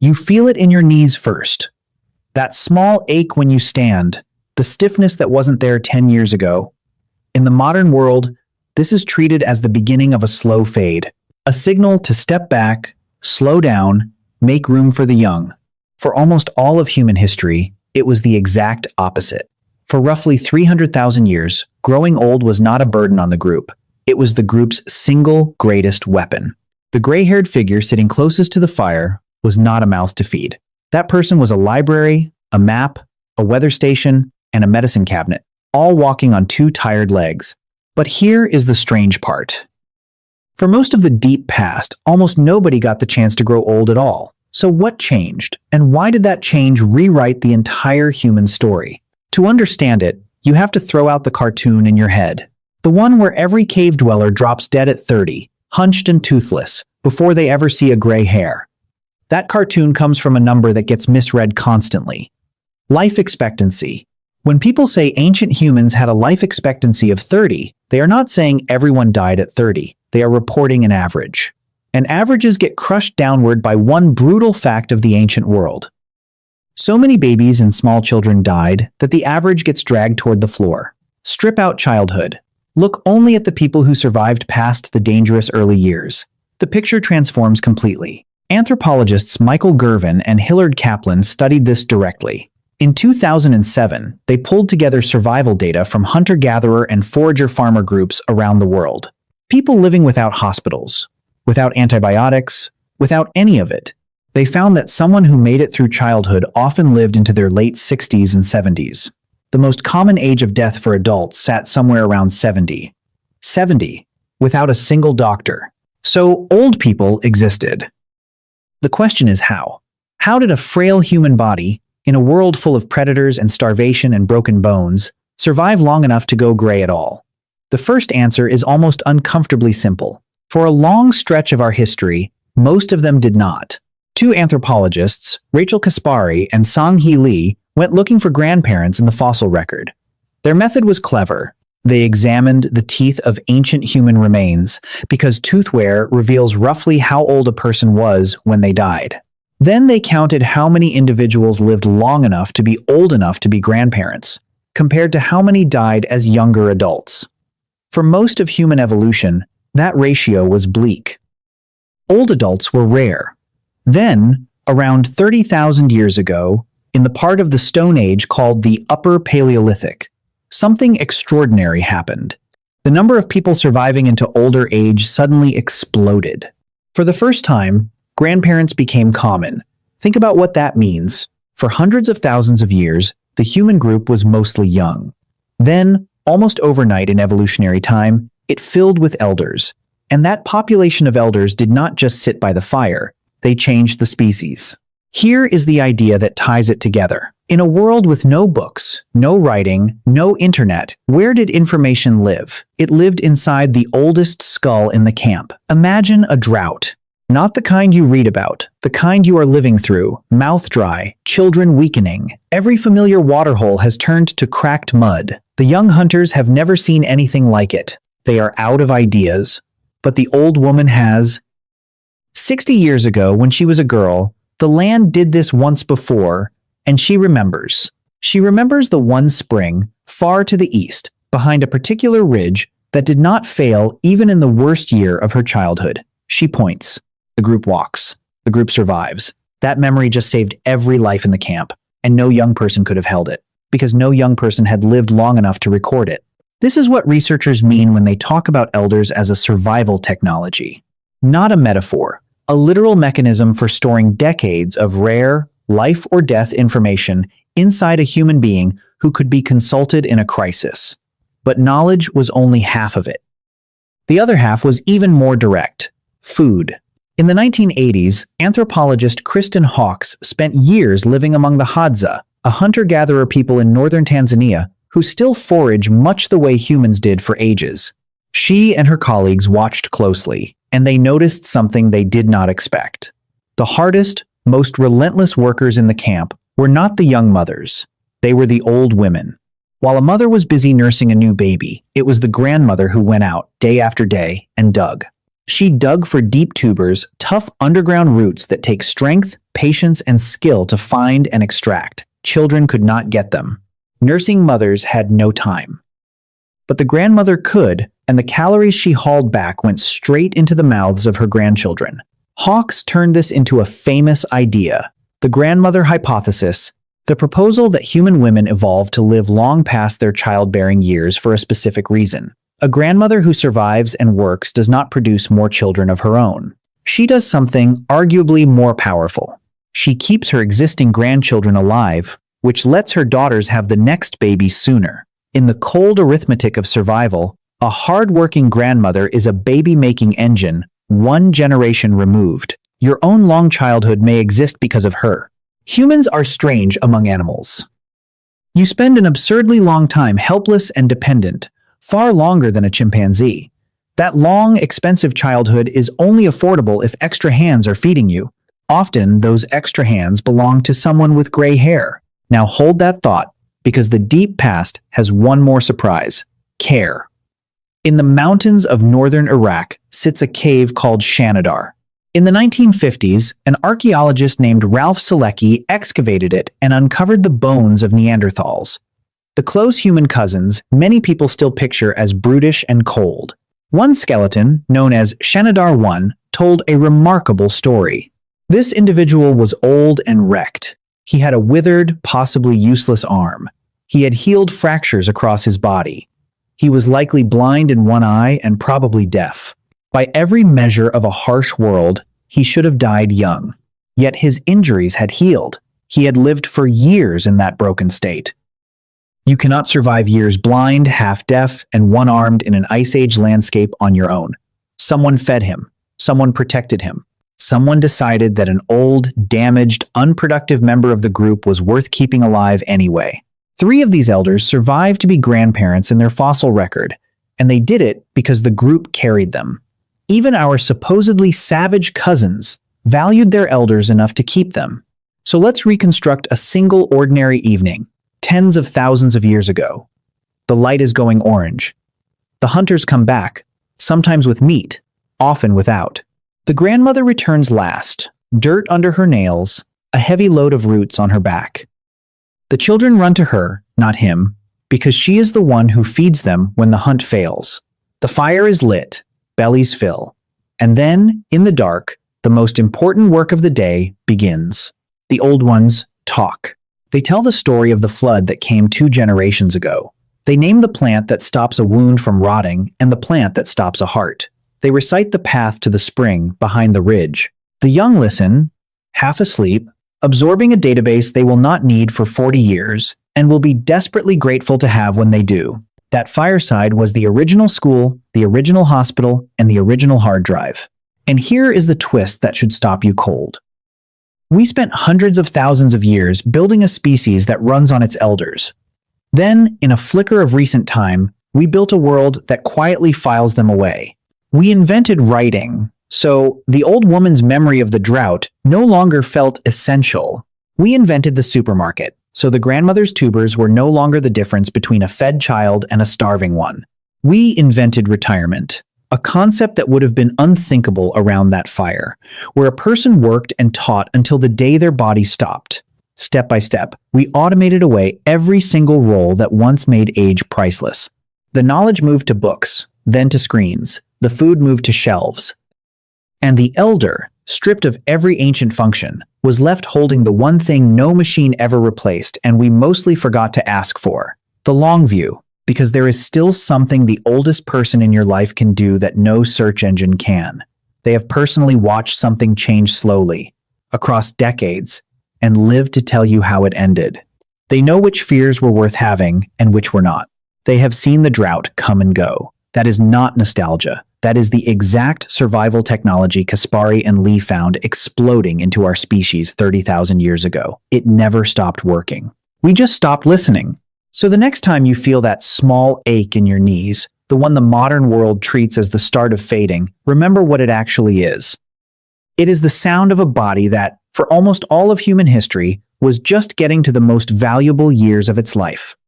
You feel it in your knees first. That small ache when you stand, the stiffness that wasn't there 10 years ago. In the modern world, this is treated as the beginning of a slow fade, a signal to step back, slow down, make room for the young. For almost all of human history, it was the exact opposite. For roughly 300,000 years, growing old was not a burden on the group. It was the group's single greatest weapon. The gray-haired figure sitting closest to the fire was not a mouth to feed. That person was a library, a map, a weather station, and a medicine cabinet, all walking on two tired legs. But here is the strange part. For most of the deep past, almost nobody got the chance to grow old at all. So what changed? And why did that change rewrite the entire human story? To understand it, you have to throw out the cartoon in your head. The one where every cave dweller drops dead at 30, hunched and toothless, before they ever see a gray hair. That cartoon comes from a number that gets misread constantly. Life expectancy. When people say ancient humans had a life expectancy of 30, they are not saying everyone died at 30. They are reporting an average. And averages get crushed downward by one brutal fact of the ancient world. So many babies and small children died that the average gets dragged toward the floor. Strip out childhood. Look only at the people who survived past the dangerous early years. The picture transforms completely. Anthropologists Michael Gurven and Hillard Kaplan studied this directly. In 2007, they pulled together survival data from hunter-gatherer and forager-farmer groups around the world. People living without hospitals, without antibiotics, without any of it. They found that someone who made it through childhood often lived into their late 60s and 70s. The most common age of death for adults sat somewhere around 70. 70, without a single doctor. So old people existed. The question is how? How did a frail human body, in a world full of predators and starvation and broken bones, survive long enough to go gray at all? The first answer is almost uncomfortably simple. For a long stretch of our history, most of them did not. Two anthropologists, Caspari and Sang-Hee Lee, went looking for grandparents in the fossil record. Their method was clever. They examined the teeth of ancient human remains because tooth wear reveals roughly how old a person was when they died. Then they counted how many individuals lived long enough to be old enough to be grandparents, compared to how many died as younger adults. For most of human evolution, that ratio was bleak. Old adults were rare. Then, around 30,000 years ago, in the part of the Stone Age called the Upper Paleolithic, something extraordinary happened. The number of people surviving into older age suddenly exploded. For the first time, grandparents became common. Think about what that means. For hundreds of thousands of years, the human group was mostly young. Then, almost overnight in evolutionary time, it filled with elders. And that population of elders did not just sit by the fire, they changed the species. Here is the idea that ties it together. In a world with no books, no writing, no internet, where did information live? It lived inside the oldest skull in the camp. Imagine a drought. Not the kind you read about, the kind you are living through, mouth dry, children weakening. Every familiar waterhole has turned to cracked mud. The young hunters have never seen anything like it. They are out of ideas. But the old woman has. 60 years ago, when she was a girl, the land did this once before, and she remembers. She remembers the one spring, far to the east, behind a particular ridge that did not fail even in the worst year of her childhood. She points. The group walks. The group survives. That memory just saved every life in the camp, and no young person could have held it, because no young person had lived long enough to record it. This is what researchers mean when they talk about elders as a survival technology. Not a metaphor, a literal mechanism for storing decades of rare, life or death information inside a human being who could be consulted in a crisis. But knowledge was only half of it. The other half was even more direct: food. In the 1980s, anthropologist Kristen Hawkes spent years living among the Hadza, a hunter-gatherer people in northern Tanzania who still forage much the way humans did for ages. She and her colleagues watched closely, and they noticed something they did not expect. The hardest, most relentless workers in the camp were not the young mothers. They were the old women. While a mother was busy nursing a new baby, it was the grandmother who went out day after day and dug. She dug for deep tubers, tough underground roots that take strength, patience, and skill to find and extract. Children could not get them. Nursing mothers had no time. But the grandmother could, and the calories she hauled back went straight into the mouths of her grandchildren. Hawkes turned this into a famous idea, the grandmother hypothesis, the proposal that human women evolved to live long past their childbearing years for a specific reason. A grandmother who survives and works does not produce more children of her own. She does something arguably more powerful. She keeps her existing grandchildren alive, which lets her daughters have the next baby sooner. In the cold arithmetic of survival, a hard-working grandmother is a baby-making engine, one generation removed. Your own long childhood may exist because of her. Humans are strange among animals. You spend an absurdly long time helpless and dependent, far longer than a chimpanzee. That long, expensive childhood is only affordable if extra hands are feeding you. Often, those extra hands belong to someone with gray hair. Now hold that thought, because the deep past has one more surprise: care. In the mountains of northern Iraq sits a cave called Shanidar. In the 1950s, an archaeologist named Ralph Selecki excavated it and uncovered the bones of Neanderthals. The close human cousins many people still picture as brutish and cold. One skeleton, known as Shanidar I, told a remarkable story. This individual was old and wrecked. He had a withered, possibly useless arm. He had healed fractures across his body. He was likely blind in one eye and probably deaf. By every measure of a harsh world, he should have died young. Yet his injuries had healed. He had lived for years in that broken state. You cannot survive years blind, half-deaf, and one-armed in an Ice Age landscape on your own. Someone fed him. Someone protected him. Someone decided that an old, damaged, unproductive member of the group was worth keeping alive anyway. 3 of these elders survived to be grandparents in their fossil record, and they did it because the group carried them. Even our supposedly savage cousins valued their elders enough to keep them. So let's reconstruct a single ordinary evening, tens of thousands of years ago. The light is going orange. The hunters come back, sometimes with meat, often without. The grandmother returns last, dirt under her nails, a heavy load of roots on her back. The children run to her, not him, because she is the one who feeds them when the hunt fails. The fire is lit, bellies fill, and then, in the dark, the most important work of the day begins. The old ones talk. They tell the story of the flood that came 2 generations ago. They name the plant that stops a wound from rotting and the plant that stops a heart. They recite the path to the spring behind the ridge. The young listen, half asleep, absorbing a database they will not need for 40 years and will be desperately grateful to have when they do. That fireside was the original school, the original hospital, and the original hard drive. And here is the twist that should stop you cold. We spent hundreds of thousands of years building a species that runs on its elders. Then, in a flicker of recent time, we built a world that quietly files them away. We invented writing, so the old woman's memory of the drought no longer felt essential. We invented the supermarket, so the grandmother's tubers were no longer the difference between a fed child and a starving one. We invented retirement, a concept that would have been unthinkable around that fire, where a person worked and taught until the day their body stopped. Step by step, we automated away every single role that once made age priceless. The knowledge moved to books, then to screens. The food moved to shelves. And the elder, stripped of every ancient function, was left holding the one thing no machine ever replaced and we mostly forgot to ask for: the long view, because there is still something the oldest person in your life can do that no search engine can. They have personally watched something change slowly, across decades, and lived to tell you how it ended. They know which fears were worth having and which were not. They have seen the drought come and go. That is not nostalgia. That is the exact survival technology Caspari and Lee found exploding into our species 30,000 years ago. It never stopped working. We just stopped listening. So the next time you feel that small ache in your knees, the one the modern world treats as the start of fading, remember what it actually is. It is the sound of a body that, for almost all of human history, was just getting to the most valuable years of its life.